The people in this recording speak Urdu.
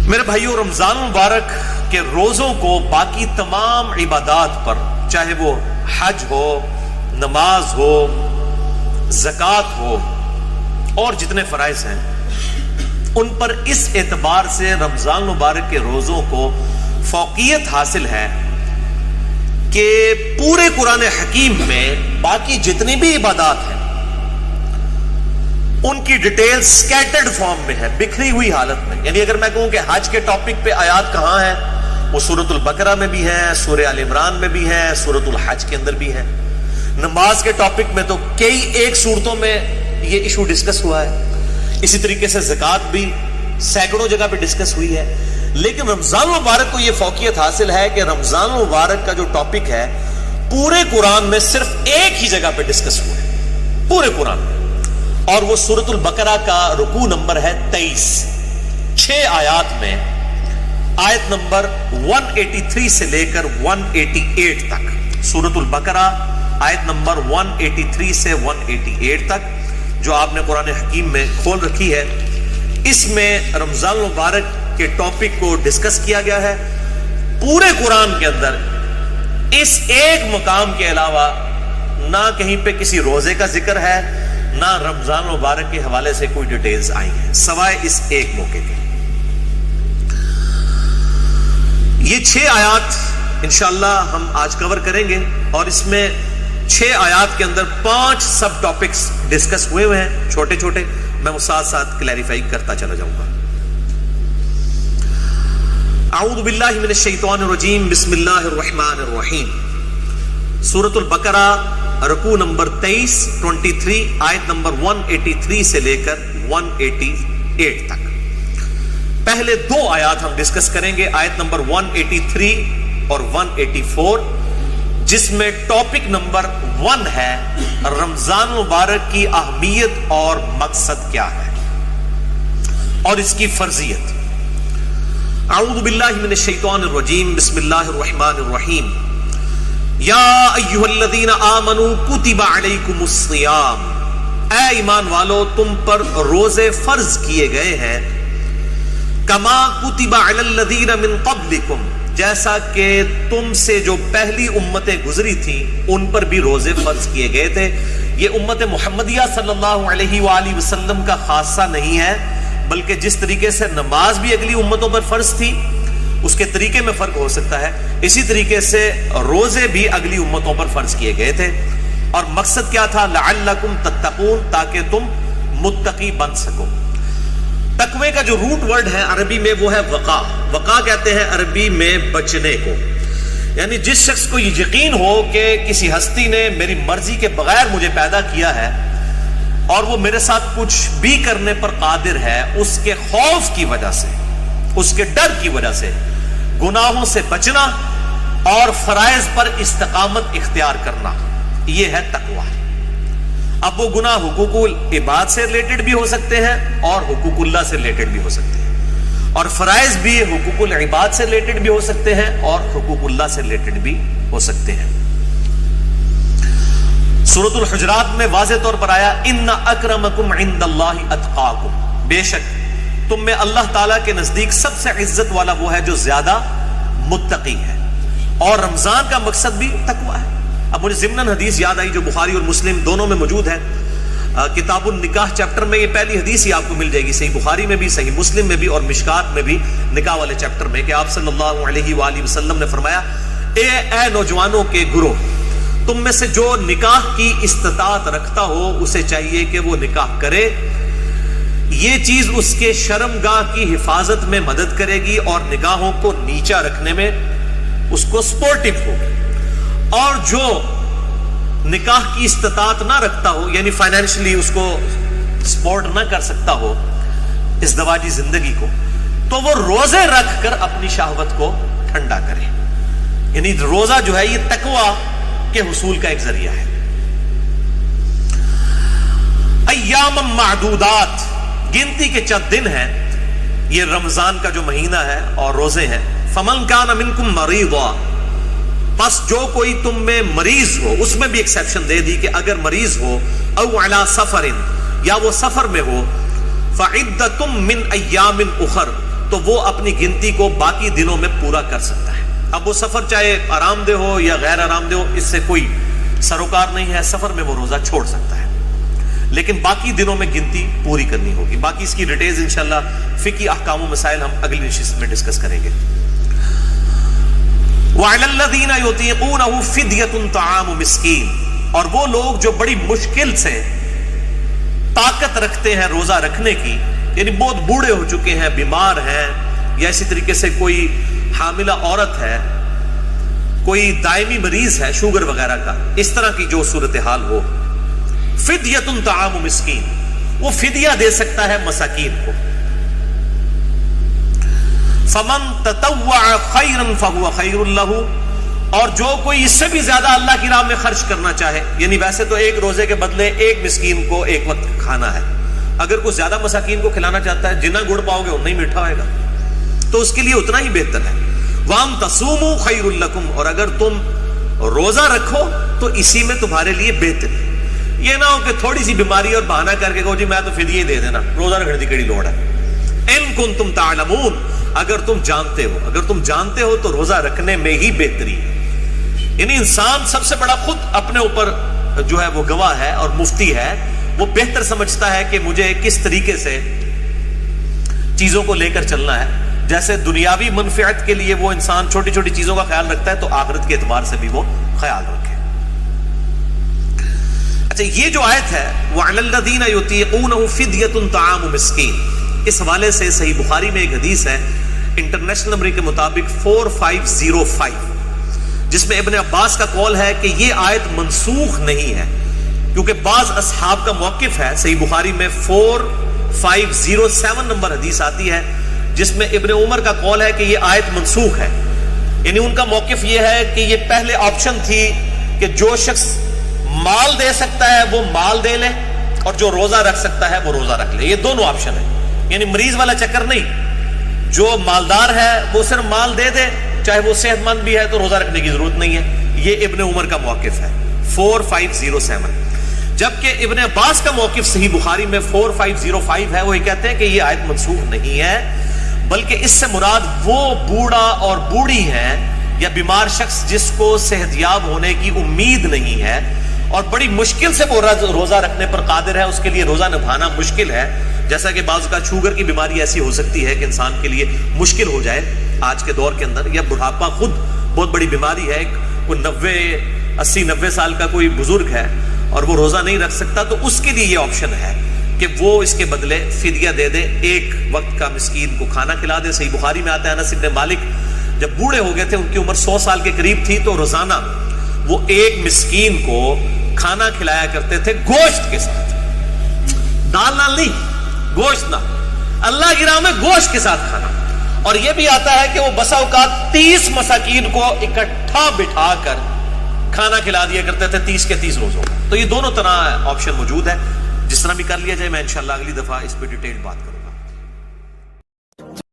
میرے بھائیوں، رمضان مبارک کے روزوں کو باقی تمام عبادات پر، چاہے وہ حج ہو، نماز ہو، زکوٰۃ ہو اور جتنے فرائض ہیں، ان پر اس اعتبار سے رمضان مبارک کے روزوں کو فوقیت حاصل ہے کہ پورے قرآن حکیم میں باقی جتنی بھی عبادات ہیں ان کی ڈیٹیل سکیٹرڈ فارم میں ہے، بکھری ہوئی حالت میں. یعنی اگر میں کہوں کہ حج کے ٹاپک پہ آیات کہاں ہیں، وہ سورۃ البقرہ میں بھی ہیں، سورہ آل عمران میں بھی ہیں، سورۃ الحج کے اندر بھی ہیں. نماز کے ٹاپک میں تو کئی ایک صورتوں میں یہ ایشو ڈسکس ہوا ہے. اسی طریقے سے زکوٰۃ بھی سینکڑوں جگہ پہ ڈسکس ہوئی ہے. لیکن رمضان مبارک کو یہ فوقیت حاصل ہے کہ رمضان مبارک کا جو ٹاپک ہے پورے قرآن میں صرف ایک ہی جگہ پہ ڈسکس ہوا ہے پورے قرآن میں، اور وہ سورۃ البقرہ کا رکوع نمبر ہے 23. 6 آیات میں آیت نمبر 183 سے لے کر 188 تک. سورۃ البقرہ آیت نمبر 183 سے 188 تک جو آپ نے قرآن حکیم میں کھول رکھی ہے، اس میں رمضان مبارک کے ٹاپک کو ڈسکس کیا گیا ہے. پورے قرآن کے اندر اس ایک مقام کے علاوہ نہ کہیں پہ کسی روزے کا ذکر ہے، نہ رمضان مبارک کے حوالے سے کوئی ڈیٹیلز آئی ہیں سوائے اس ایک موقع کے. یہ 6 آیات انشاءاللہ ہم آج کور کریں گے، اور اس میں 6 آیات کے اندر 5 سب ٹاپکس ڈسکس ہوئے ہیں چھوٹے چھوٹے. میں وہ ساتھ ساتھ کلیریفائی کرتا چلا جاؤں گا. اعوذ باللہ من الشیطان الرجیم، بسم اللہ الرحمن الرحیم. سورۃ البقرہ رکوع نمبر 23 آیت نمبر 183 سے لے کر 188 تک. پہلے 2 آیات ہم ڈسکس کریں گے، آیت نمبر 183 اور 184، جس میں ٹاپک نمبر 1 ہے رمضان مبارک کی اہمیت اور مقصد کیا ہے اور اس کی فرضیت. اعوذ باللہ من الشیطان الرجیم، بسم اللہ الرحمن الرحیم. یا ایھا الذین آمنوا کتب علیکم الصیام، اے ایمان والو تم پر روزے فرض کیے گئے ہیں. کما کتب علی الذین من قبلکم، جیسا کہ تم سے جو پہلی امتیں گزری تھیں ان پر بھی روزے فرض کیے گئے تھے. یہ امت محمدیہ صلی اللہ علیہ وآلہ وسلم کا خاصہ نہیں ہے، بلکہ جس طریقے سے نماز بھی اگلی امتوں پر فرض تھی اس کے طریقے میں فرق ہو سکتا ہے، اسی طریقے سے روزے بھی اگلی امتوں پر فرض کیے گئے تھے. اور مقصد کیا تھا؟ لعلکم تتقون، تاکہ تم متقی بن سکو. تقوی کا جو روٹ ورڈ ہے عربی میں وہ ہے وقا. وقا کہتے ہیں عربی میں بچنے کو. یعنی جس شخص کو یہ یقین ہو کہ کسی ہستی نے میری مرضی کے بغیر مجھے پیدا کیا ہے اور وہ میرے ساتھ کچھ بھی کرنے پر قادر ہے، اس کے خوف کی وجہ سے، اس کے ڈر کی وجہ سے گناہوں سے بچنا اور فرائض پر استقامت اختیار کرنا، یہ ہے تقوی. اب وہ گناہ حقوق العباد سے ریلیٹڈ بھی ہو سکتے ہیں اور حقوق اللہ سے ریلیٹڈ بھی ہو سکتے ہیں، اور فرائض بھی حقوق العباد سے ریلیٹڈ بھی ہو سکتے ہیں اور حقوق اللہ سے ریلیٹڈ بھی ہو سکتے ہیں. سورۃ الحجرات میں واضح طور پر آیا ان اکرمکم عند اللہ اتقاکم، بے شک تم میں اللہ تعالیٰ کے نزدیک سب سے عزت والا وہ ہے جو زیادہ متقی ہے. اور رمضان کا مقصد بھی تقوی ہے. اب مجھے ضمناً حدیث یاد آئی جو بخاری اور مسلم دونوں میں موجود ہے. کتاب النکاح چیپٹر میں یہ پہلی حدیث ہی آپ کو مل جائے گی، صحیح بخاری میں بھی، صحیح مسلم میں بھی اور مشکات میں بھی، نکاح والے چیپٹر میں، کہ آپ صلی اللہ علیہ وآلہ وسلم نے فرمایا اے نوجوانوں کے گروہ، تم میں سے جو نکاح کی استطاعت رکھتا ہو اسے چاہیے کہ وہ نکاح کرے. یہ چیز اس کے شرمگاہ کی حفاظت میں مدد کرے گی اور نگاہوں کو نیچا رکھنے میں اس کو سپورٹیو ہوگی. اور جو نکاح کی استطاعت نہ رکھتا ہو، یعنی فائنینشلی اس کو سپورٹ نہ کر سکتا ہو ازدواجی زندگی کو، تو وہ روزے رکھ کر اپنی شہوت کو ٹھنڈا کرے. یعنی روزہ جو ہے یہ تقوی کے حصول کا ایک ذریعہ ہے. ایام معدودات، گنتی کے چند دن ہیں، یہ رمضان کا جو مہینہ ہے اور روزے ہیں. فمن کان منکم مریضا، پس جو کوئی تم میں مریض ہو، اس میں بھی ایکسیپشن دے دی کہ اگر مریض ہو، او علی سفر، یا وہ سفر میں ہو، فعدۃ من ایام اخر، تو وہ اپنی گنتی کو باقی دنوں میں پورا کر سکتا ہے. اب وہ سفر چاہے آرام دہ ہو یا غیر آرام دہ ہو، اس سے کوئی سروکار نہیں ہے، سفر میں وہ روزہ چھوڑ سکتا ہے، لیکن باقی دنوں میں گنتی پوری کرنی ہوگی. باقی اس کی ڈیٹیلز انشاءاللہ فقہی احکام و مسائل ہم اگلی نشست میں ڈسکس کریں گے. وَعَلَى الَّذِينَ يُطِيقُونَهُ فِدْيَةٌ طَعَامُ مِسْكِينٍ، اور وہ لوگ جو بڑی مشکل سے طاقت رکھتے ہیں روزہ رکھنے کی، یعنی بہت بوڑھے ہو چکے ہیں، بیمار ہیں، یا اسی طریقے سے کوئی حاملہ عورت ہے، کوئی دائمی مریض ہے شوگر وغیرہ کا، اس طرح کی جو صورتحال ہو، فدیۃ طعام مسکین، وہ فدیہ دے سکتا ہے مساکین کو. فمن تطوع خیرا فهو خیر له، اور جو کوئی اس سے بھی زیادہ اللہ کی راہ میں خرچ کرنا چاہے، یعنی ویسے تو ایک روزے کے بدلے ایک مسکین کو ایک وقت کھانا ہے، اگر کوئی زیادہ مساکین کو کھلانا چاہتا ہے، جتنا گڑ پاؤ گے اتنا ہی میٹھا ہوئے گا، تو اس کے لیے اتنا ہی بہتر ہے. وَأَن تَصُومُوا خَيْرٌ لَكُمْ، اور اگر تم روزہ رکھو تو اسی میں تمہارے لیے بہتر ہے. یہ نہ ہو کہ تھوڑی سی بیماری اور بہانہ کر کے کہو جی میں تو فدیہ ہی دے دینا، روزہ رکھنے کی کڑی لوڑ ہے. اِن كُنتُمْ تَعْلَمُونَ، اگر تم جانتے ہو تو روزہ رکھنے میں ہی بہتری ہے. یعنی انسان سب سے بڑا خود اپنے اوپر جو ہے وہ گواہ ہے اور مفتی ہے، وہ بہتر سمجھتا ہے کہ مجھے کس طریقے سے چیزوں کو لے کر چلنا ہے. جیسے دنیاوی منفعت کے لیے وہ انسان چھوٹی چھوٹی چیزوں کا خیال رکھتا ہے، تو آخرت کے اعتبار سے بھی وہ خیال رکھے. اچھا، یہ جو آیت ہے وَعَلَى الَّذِينَ يُطِيقُونَهُ فِدْيَةٌ طَعَامُ مِسْكِينٍ، اس حوالے سے صحیح بخاری میں ایک حدیث ہے انٹرنیشنل نمبر کے مطابق 4505، جس میں ابن عباس کا قول ہے کہ یہ آیت منسوخ نہیں ہے، کیونکہ بعض اصحاب کا موقف ہے. صحیح بخاری میں 4507 نمبر حدیث آتی ہے جس میں ابن عمر کا قول ہے کہ یہ آیت منسوخ ہے. یعنی ان کا موقف یہ ہے کہ یہ پہلے آپشن تھی کہ جو شخص مال دے سکتا ہے وہ مال دے لے، اور جو روزہ رکھ سکتا ہے وہ روزہ رکھ لے. یہ دونوں آپشن ہیں، یعنی مریض والا چکر نہیں. جو مالدار ہے وہ صرف مال دے دے، چاہے وہ صحت مند بھی ہے تو روزہ رکھنے کی ضرورت نہیں ہے. یہ ابن عمر کا موقف ہے 4507. جبکہ ابن عباس کا موقف صحیح بخاری میں 4505 ہے، وہ یہ کہتے ہیں کہ یہ آیت منسوخ نہیں ہے، بلکہ اس سے مراد وہ بوڑھا اور بوڑھی ہے یا بیمار شخص جس کو صحت یاب ہونے کی امید نہیں ہے اور بڑی مشکل سے وہ روزہ رکھنے پر قادر ہے، اس کے لیے روزہ نبھانا مشکل ہے. جیسا کہ بعض کا شوگر کی بیماری ایسی ہو سکتی ہے کہ انسان کے لیے مشکل ہو جائے آج کے دور کے اندر، یا بڑھاپا خود بہت بڑی بیماری ہے، کوئی 80-90 سال کا کوئی بزرگ ہے اور وہ روزہ نہیں رکھ سکتا، تو اس کے لیے یہ آپشن ہے کہ وہ اس کے بدلے فدیہ دے دے، ایک وقت کا مسکین کو کھانا کھلا دے. صحیح بخاری میں آتا ہے انس بن مالک جب بوڑھے ہو گئے تھے، ان کی عمر 100 سال کے قریب تھی، تو روزانہ وہ ایک مسکین کو کھانا کھلایا کرتے تھے گوشت کے ساتھ، دال نال نہیں، گوشت نہ، اللہ کی راہ میں گوشت کے ساتھ کھانا. اور یہ بھی آتا ہے کہ وہ بسا اوقات 30 مساکین کو اکٹھا بٹھا کر کھانا کھلا دیا کرتے تھے 30 کے 30 روزوں کا. تو یہ دونوں طرح آپشن موجود ہے، جس طرح بھی کر لیا جائے. میں انشاءاللہ اگلی دفعہ اس پہ ڈیٹیل بات کروں.